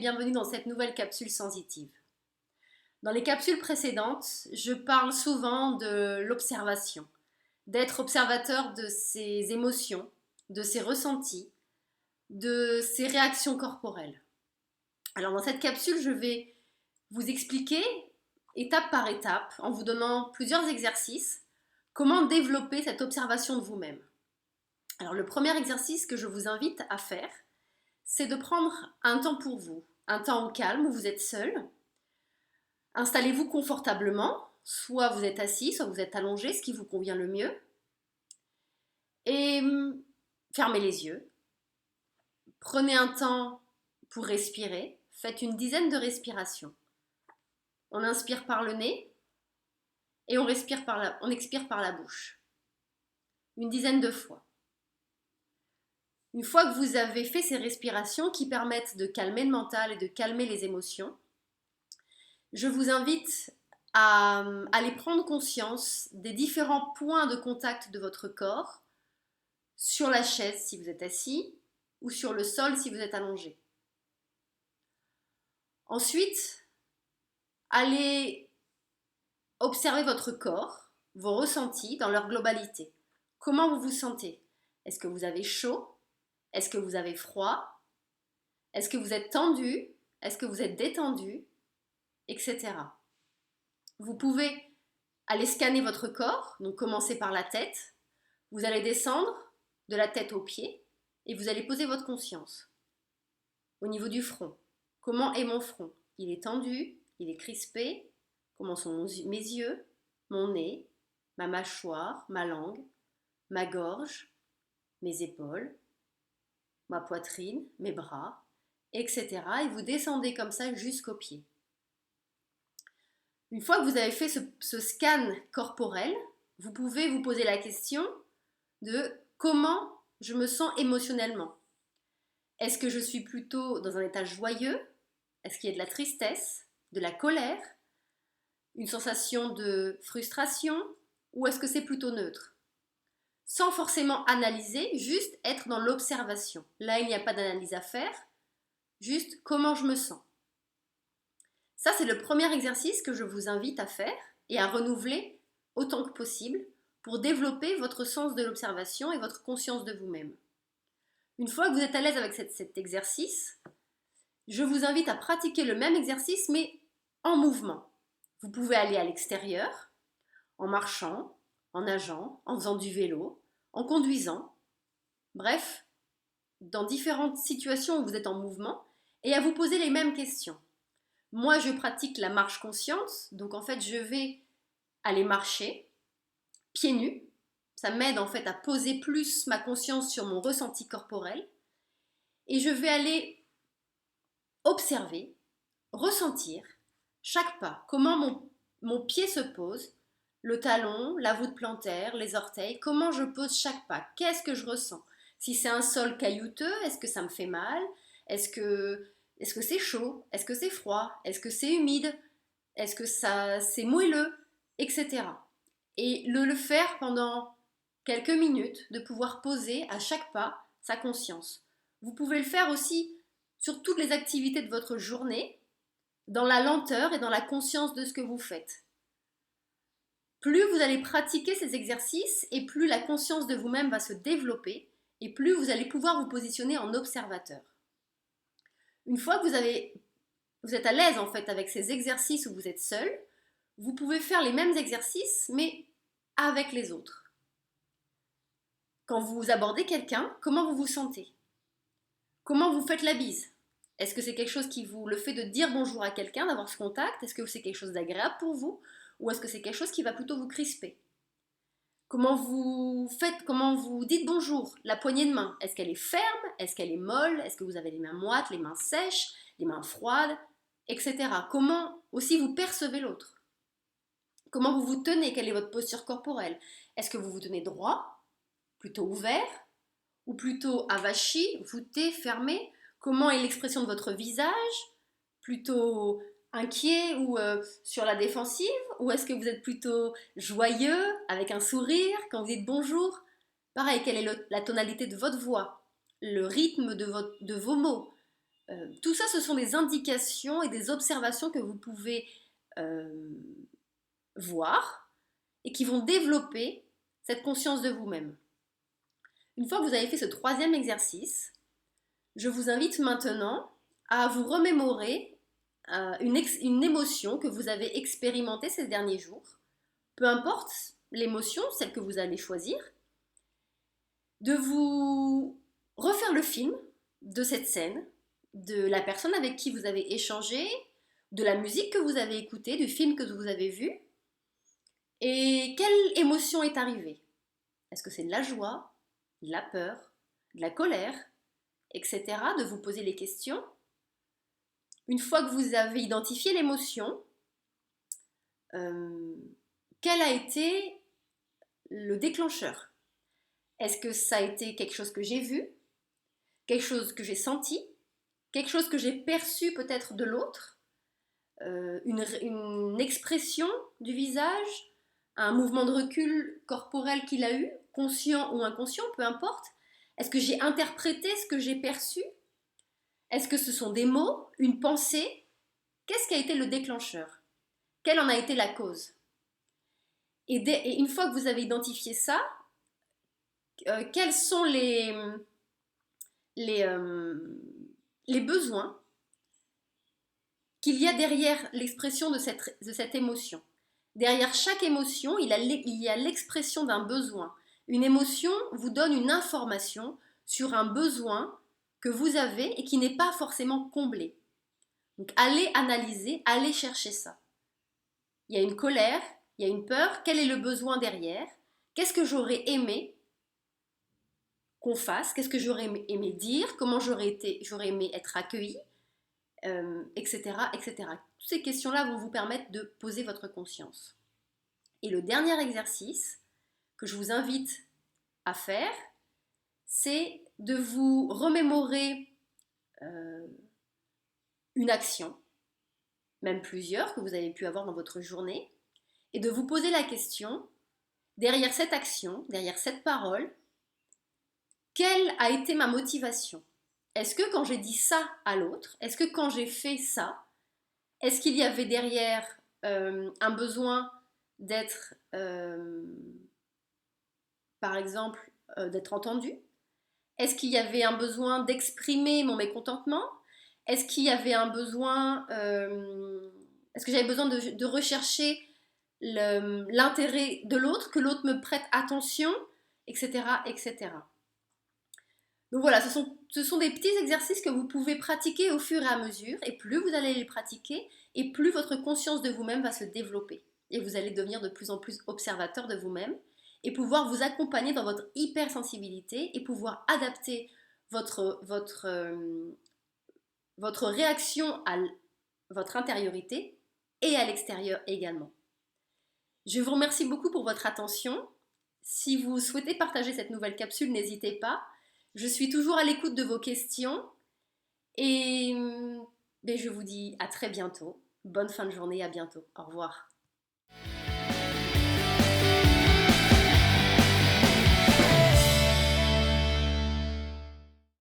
bienvenue dans cette nouvelle capsule sensitive. Dans les capsules précédentes, je parle souvent de l'observation, d'être observateur de ses émotions, de ses ressentis, de ses réactions corporelles. Alors dans cette capsule, je vais vous expliquer étape par étape, en vous donnant plusieurs exercices, comment développer cette observation de vous-même. Alors le premier exercice que je vous invite à faire, c'est de prendre un temps pour vous, un temps au calme où vous êtes seul. Installez-vous confortablement, soit vous êtes assis, soit vous êtes allongé, ce qui vous convient le mieux. Et fermez les yeux. Prenez un temps pour respirer. Faites une dizaine de respirations. On inspire par le nez et on expire par la bouche. Une dizaine de fois. Une fois que vous avez fait ces respirations qui permettent de calmer le mental et de calmer les émotions, je vous invite à aller prendre conscience des différents points de contact de votre corps sur la chaise si vous êtes assis ou sur le sol si vous êtes allongé. Ensuite, allez observer votre corps, vos ressentis dans leur globalité. Comment vous vous sentez? Est-ce que vous avez chaud? Est-ce que vous avez froid? Est-ce que vous êtes tendu? Est-ce que vous êtes détendu? Etc. Vous pouvez aller scanner votre corps, donc commencer par la tête. Vous allez descendre de la tête aux pieds et vous allez poser votre conscience au niveau du front. Comment est mon front? Il est tendu? Il est crispé? Comment sont mes yeux? Mon nez? Ma mâchoire? Ma langue? Ma gorge? Mes épaules? Ma poitrine, mes bras, etc. Et vous descendez comme ça jusqu'aux pieds. Une fois que vous avez fait ce scan corporel, vous pouvez vous poser la question de comment je me sens émotionnellement. Est-ce que je suis plutôt dans un état joyeux? Est-ce qu'il y a de la tristesse, de la colère, une sensation de frustration, ou est-ce que c'est plutôt neutre? Sans forcément analyser, juste être dans l'observation. Là, il n'y a pas d'analyse à faire, juste comment je me sens. Ça, c'est le premier exercice que je vous invite à faire et à renouveler autant que possible pour développer votre sens de l'observation et votre conscience de vous-même. Une fois que vous êtes à l'aise avec cet exercice, je vous invite à pratiquer le même exercice mais en mouvement. Vous pouvez aller à l'extérieur, en marchant, en nageant, en faisant du vélo, en conduisant, bref, dans différentes situations où vous êtes en mouvement, et à vous poser les mêmes questions. Moi, je pratique la marche consciente, donc en fait, je vais aller marcher, pieds nus. Ça m'aide en fait à poser plus ma conscience sur mon ressenti corporel. Et je vais aller observer, ressentir chaque pas, comment mon pied se pose, le talon, la voûte plantaire, les orteils, comment je pose chaque pas, qu'est-ce que je ressens? Si c'est un sol caillouteux, est-ce que ça me fait mal? Est-ce que c'est chaud? Est-ce que c'est froid? Est-ce que c'est humide? Est-ce que c'est moelleux? Etc. Et le faire pendant quelques minutes, de pouvoir poser à chaque pas sa conscience. Vous pouvez le faire aussi sur toutes les activités de votre journée, dans la lenteur et dans la conscience de ce que vous faites. Plus vous allez pratiquer ces exercices et plus la conscience de vous-même va se développer et plus vous allez pouvoir vous positionner en observateur. Une fois que vous êtes à l'aise en fait avec ces exercices où vous êtes seul, vous pouvez faire les mêmes exercices mais avec les autres. Quand vous abordez quelqu'un, comment vous vous sentez? Comment vous faites la bise? Est-ce que c'est quelque chose le fait de dire bonjour à quelqu'un, d'avoir ce contact? Est-ce que c'est quelque chose d'agréable pour vous? Ou est-ce que c'est quelque chose qui va plutôt vous crisper? Comment vous dites bonjour? La poignée de main, est-ce qu'elle est ferme? Est-ce qu'elle est molle? Est-ce que vous avez les mains moites, les mains sèches, les mains froides, etc. Comment aussi vous percevez l'autre? Comment vous vous tenez? Quelle est votre posture corporelle? Est-ce que vous vous tenez droit, plutôt ouvert, ou plutôt avachi, voûté, fermé? Comment est l'expression de votre visage? Plutôt inquiet ou sur la défensive? Ou est-ce que vous êtes plutôt joyeux, avec un sourire, quand vous dites bonjour? Pareil, quelle est la tonalité de votre voix? Le rythme de vos mots? Tout ça, ce sont des indications et des observations que vous pouvez euh, voir et qui vont développer cette conscience de vous-même. Une fois que vous avez fait ce troisième exercice, je vous invite maintenant à vous remémorer une émotion que vous avez expérimentée ces derniers jours, peu importe l'émotion, celle que vous allez choisir, de vous refaire le film de cette scène, de la personne avec qui vous avez échangé, de la musique que vous avez écoutée, du film que vous avez vu, et quelle émotion est arrivée. Est-ce que c'est de la joie, de la peur, de la colère, etc. De vous poser les questions. Une fois que vous avez identifié l'émotion, quel a été le déclencheur? Est-ce que ça a été quelque chose que j'ai vu, quelque chose que j'ai senti, quelque chose que j'ai perçu peut-être de l'autre, une expression du visage, un mouvement de recul corporel qu'il a eu, conscient ou inconscient, peu importe. Est-ce que j'ai interprété ce que j'ai perçu? Est-ce que ce sont des mots, une pensée? Qu'est-ce qui a été le déclencheur? Quelle en a été la cause? Et une fois que vous avez identifié ça, quels sont les, les besoins qu'il y a derrière l'expression de cette émotion? Derrière chaque émotion, il y a l'expression d'un besoin. Une émotion vous donne une information sur un besoin que vous avez et qui n'est pas forcément comblé. Donc allez analyser, allez chercher ça. Il y a une colère, il y a une peur, quel est le besoin derrière? Qu'est-ce que j'aurais aimé qu'on fasse? Qu'est-ce que j'aurais aimé dire? Comment j'aurais aimé être accueilli? Etc., etc. Toutes ces questions-là vont vous permettre de poser votre conscience. Et le dernier exercice que je vous invite à faire, c'est de vous remémorer une action, même plusieurs que vous avez pu avoir dans votre journée, et de vous poser la question, derrière cette action, derrière cette parole, quelle a été ma motivation? Est-ce que quand j'ai dit ça à l'autre, est-ce que quand j'ai fait ça, est-ce qu'il y avait derrière un besoin d'être, par exemple, d'être entendu? Est-ce qu'il y avait un besoin d'exprimer mon mécontentement? Est-ce qu'il y avait un besoin, est-ce que j'avais besoin de rechercher l'intérêt de l'autre, que l'autre me prête attention, etc., etc. Donc voilà, ce sont des petits exercices que vous pouvez pratiquer au fur et à mesure, et plus vous allez les pratiquer, et plus votre conscience de vous-même va se développer. Et vous allez devenir de plus en plus observateur de vous-même, et pouvoir vous accompagner dans votre hypersensibilité, et pouvoir adapter votre réaction à votre intériorité et à l'extérieur également. Je vous remercie beaucoup pour votre attention. Si vous souhaitez partager cette nouvelle capsule, n'hésitez pas. Je suis toujours à l'écoute de vos questions et je vous dis à très bientôt. Bonne fin de journée, à bientôt. Au revoir.